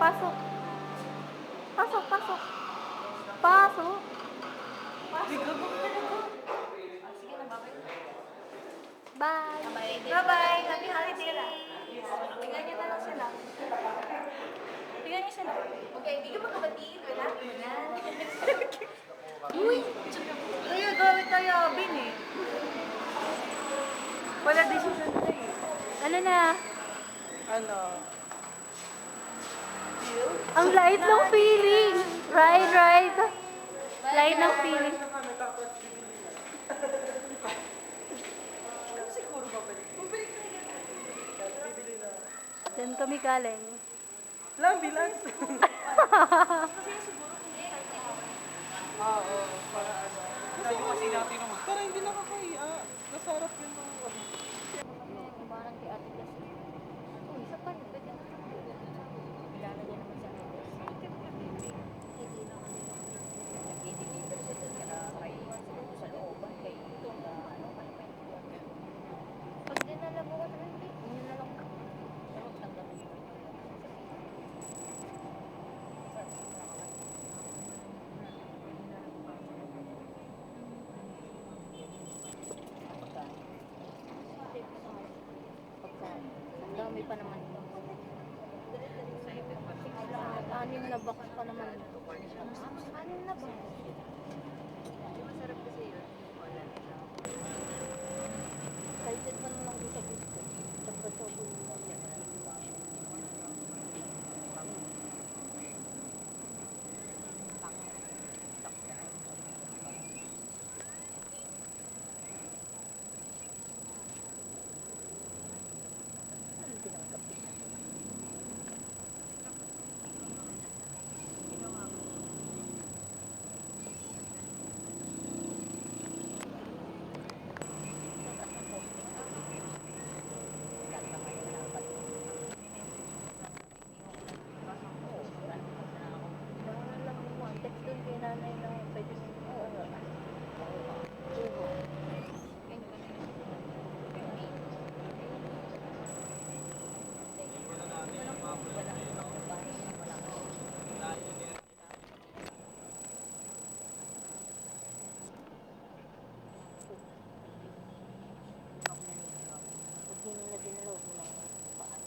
pasok. Pasok, pasok. Pasok. Bye. Bye-bye. Happy holiday. Tingnan niyo na lang sila. Tingnan niyo sila. Okay, hindi ka magkabati. Wala. Wala. Uy! Tayo, gawin tayo, Bin eh. Wala decision na eh. Ano na? Ano? Ang light ng feeling. Right, right. Light ng feeling. Siguro babalik. Babalik na yan. Bibili na. Diyan kami galing. Lang, bilas. Oo, para ano. Sabi kasi natin naman. Para hindi nakakahiya. Nasarap yun ng ano. Parang kay Ate Jess. Oh, isa pa. Pwede na. Kilala niya naman sa Ate Jess. Hindi na kami. Nag-i-deliver sa doon kay sa looban. Kay ito na ano. Pag dinala mo ko sa hindi. Hindi na lang. Pero tanggalin mo. Ang dami pa naman ito. 6 na box pa naman ito. 6 na box. Masarap kasi yun. Excited pa naman ako sa gusto. Dapat sa gusto. Text doon kay nanay na pwede na dinalaw mo ng paan.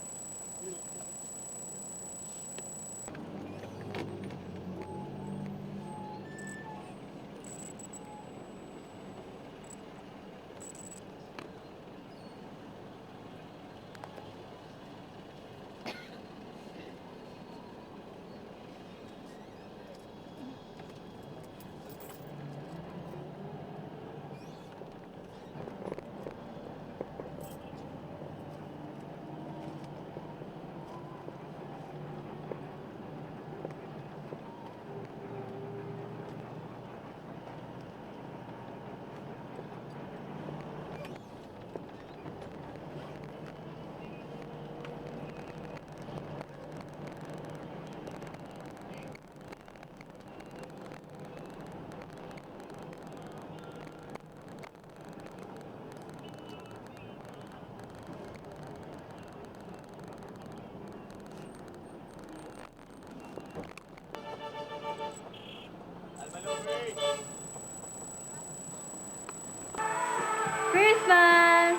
Christmas!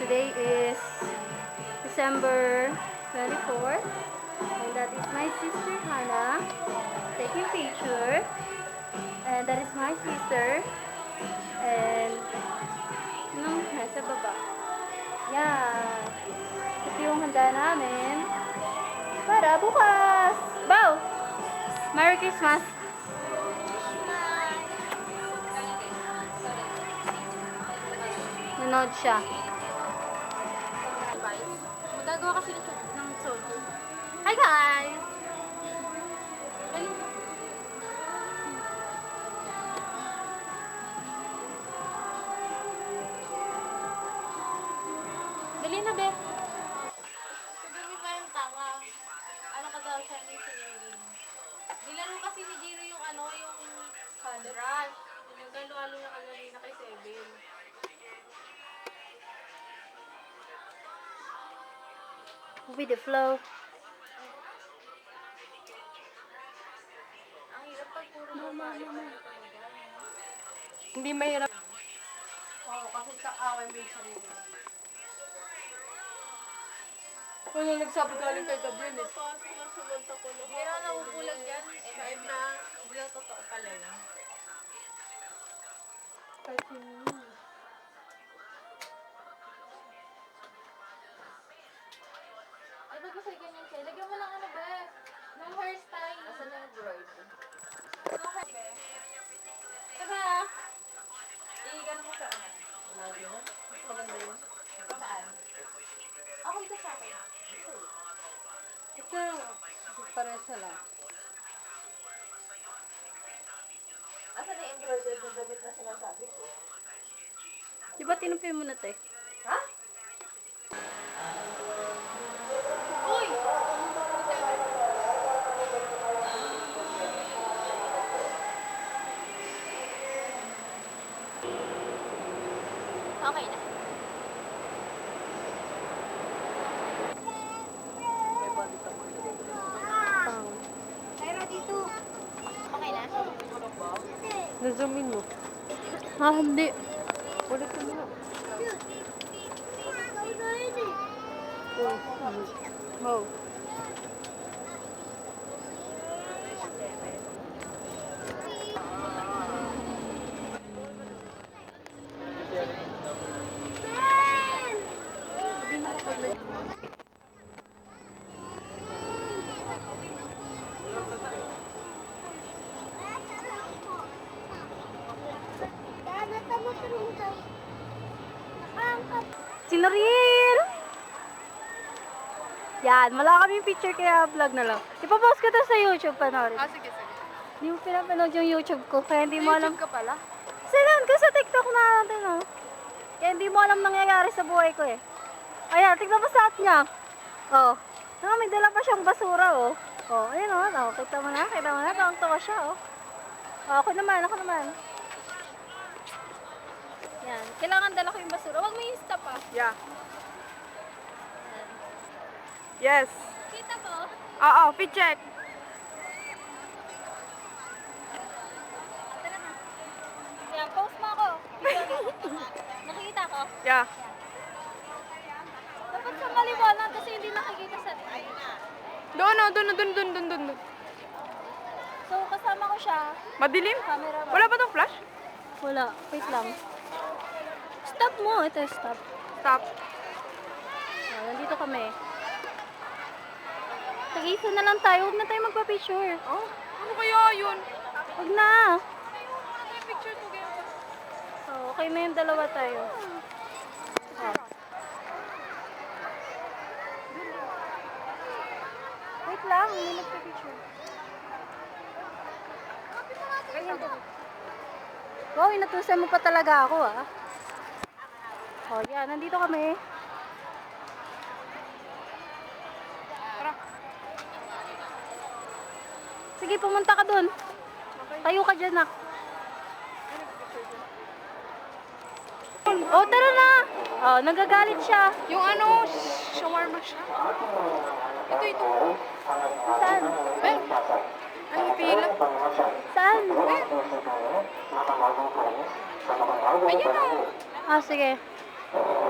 Today is December 24th, and that is my sister Hannah taking picture, and that is my sister, and nasa baba. Yan. Ito yung handa namin para bukas. Bow! Merry Christmas! Nanood siya. Magagawa kasi ng solo. Hi guys! Dali na, Beth. Sabi pa yung tanga. Ano ka daw siya ni Siri? Nilaro kasi ni Jiro yung ano, yung rush. Yung galo-alo na kanina kay Seven. With the flow. Ang hirap pag puro babae pa lang talaga. Hindi mahirap. Oo, kasi kaaway mo yung sarili. Kung yung nagsabi galing kay Gabriel eh. Hindi na nabubulag yan. Kahit na hindi na totoo pala yun. Kahit yun. Ay, ba't kasi ganyan siya? Lagyan mo lang ano ba? Ng hairstyle. Asan na yung bride? Ng hair ba? Diba? I-gano mo sa ano? Lagi mo? Maganda yun? Saan? Ako ito sa akin. Ito, parehas na lang. Asan na yung embroidered na damit na sinasabi ko? Di ba tinumpi mo na, te? Ha? Uy! Okay na. Pero dito. Okay na? Na-zoom in mo. Ah, hindi. Ulit mo na. Wow. Sinaril! Yan, wala kami picture kaya vlog na lang. Ipapost ko to sa YouTube, panoorin. Sige, sige. Hindi mo pinapanood yung YouTube ko, kaya hindi mo alam. YouTube ka pala? Sinan ko sa TikTok na natin, oh. Kaya hindi mo alam nangyayari sa buhay ko, eh. Ayan, tignan mo sa app niya. Oh. Ah, may dala pa siyang basura, oh. Oh, ayun, oh. Oh, kita mo na, tawang-tawa siya, oh. Oh, ako naman. Yan, kailangan dala ko yung basura. Huwag mo yung stop, ah. Yeah. Yes. Kita mo? Oo, fit check. Yan, post mo ako. Nakikita ko. Yeah. Dapat sa maliwanag kasi hindi nakikita sa Doon, oh, doon. So, kasama ko siya. Madilim? Camera ba? Wala ba tong flash? Wala. Wait lang. Stop mo. Ito, stop. Stop. Oh, nandito kami. Tag-isa na lang tayo. Huwag na tayo magpa-picture. Oh, ano kaya yun? Huwag na. Picture together. Oh, okay na yung dalawa tayo. Oh. Wait lang. Hindi nagpa-picture. Wow, inatusan mo pa talaga ako, ah. Oh, yan. Nandito kami. Tara. Sige, pumunta ka dun. Tayo ka dyan, nak. Oh, tara na. Oh, nagagalit siya. Yung ano, shawarma siya. Ito. Saan? Ben, ang pila. Saan? Ayun na. Ah, sige.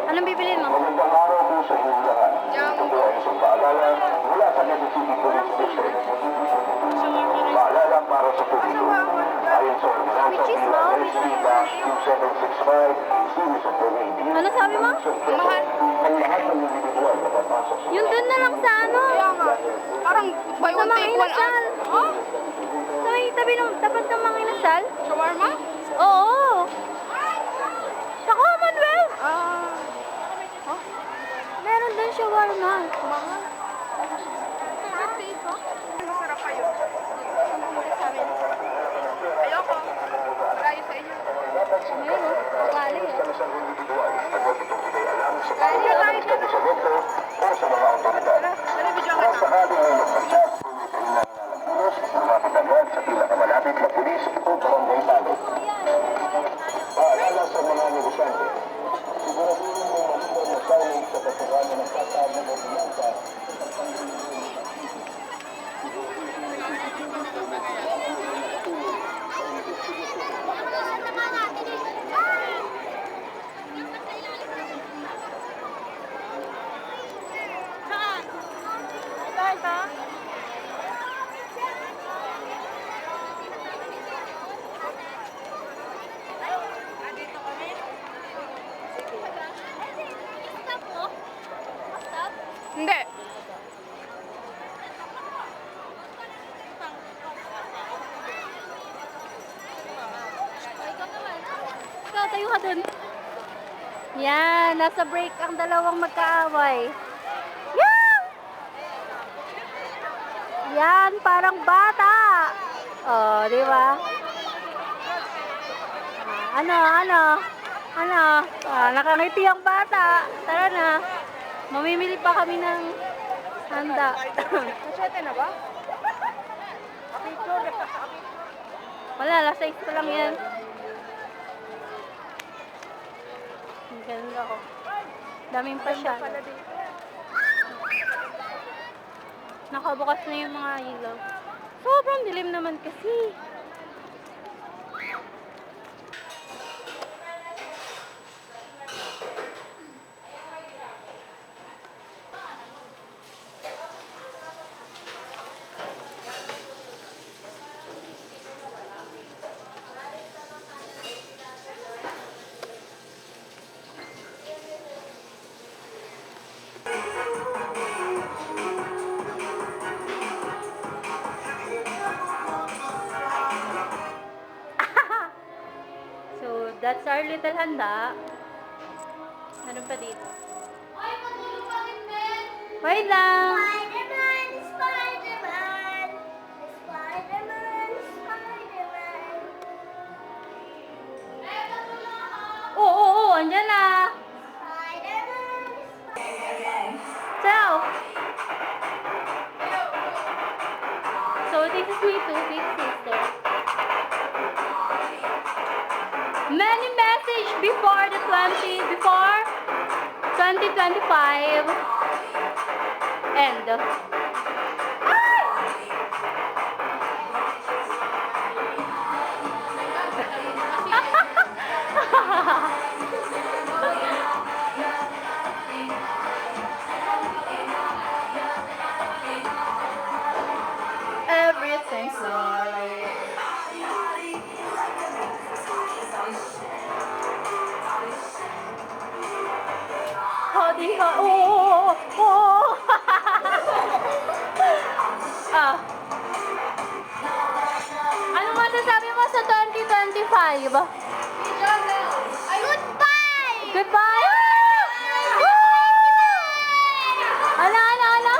Anong bibilin mo? Yung With cheese ba? Ano sabi mo? ang mahal. Yung dun na lang sa ano? Kaya nga. Parang buy Sa one mga take one inasal. out. Oh? Sa may tabi ng tapat ng mga inasal? Shawarma? Oo. Sa Commonwealth. Meron dun shawarma. Mga. Kasi ito. Masarap pa yun. Ayoko. Malayo sa inyo. Meron. Gali, ah. Kaya tayo dyan. Tara, video ka na. Paalala sa mga negosyante, siguraduhin mo maging sa pagkakaroon ng kasama ng Yan, nasa break ang dalawang magkaaway. Yan! Yan, parang bata. Oh, di ba? Ano, ano? Ano? Nakangiti ang bata. Tara na. Mamimili pa kami ng handa. Masyete na ba? Wala, last 6 pa lang yan. Ang ganda ko. Daming pa siya. Nakabukas na yung mga ilaw. Sobrang dilim naman kasi. So, that's our little handa. Ano pa dito? Ay, matulog pa rin, Ben! Wait lang! Spider-Man, Spider-Man, Spider-Man, Spider-Man. Eh, matulog ako! Oo, oo, oo, andyan na! Spider-Man, So, so this is my two big sister. Many message before 2025 end. Everything's alright. Hodi ho, oh, oh. Ah. Ano masasabi mo sa 2025? Goodbye! Goodbye! Woo! Ano, ano, ano?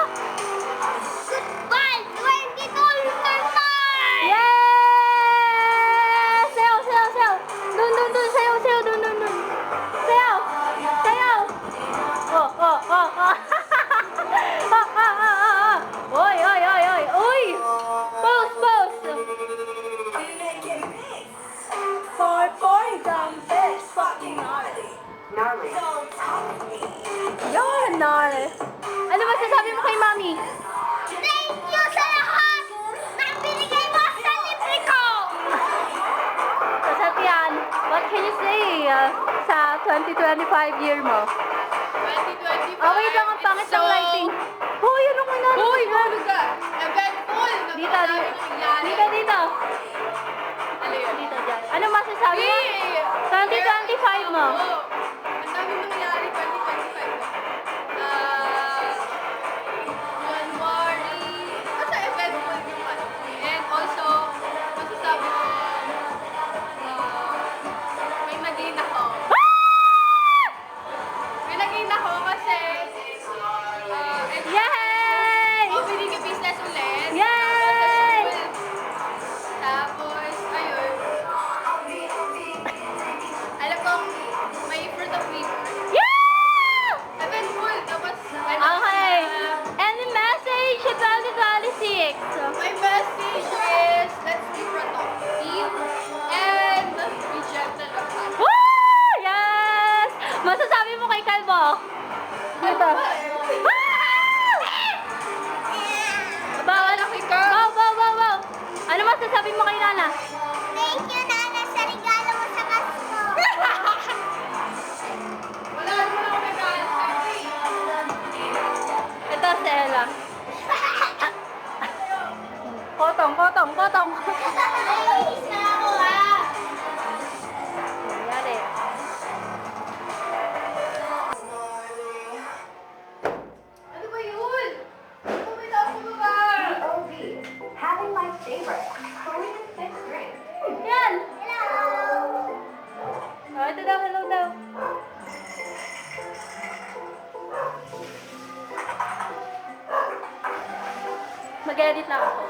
Goodbye, 2025! Yes! Sayaw, sayaw, sayaw! Dun, dun, dun, sayaw, sayaw, dun, dun, dun! Sayaw! Sayaw! Oh, oh, oh, oh! Oy, oy, oy, oy! Uy! Pose, pose! Yan, gnarly! Ano masasabi mo kay Mami? Thank you sa lahat ng binigay mo sa libre ko! Kasabihan, what can you say sa 2025 year mo? 2025. Oh, wait lang, ang pangit ng lighting. Hoy, ano ko na? Hoy, ano ka? Eventful! Dito, dito. Dito, dito. Dito, dyan. Ano masasabi mo? 2025 mo? Oo. Ang dami nangyari 2025. January. Basta eventful yung ano. And also, masasabi ko, may naging ako. May naging ako kasi, Yay! opening yung business ulit. Yay! Tapos, ayun. Alam kong may mag-edit lang ako.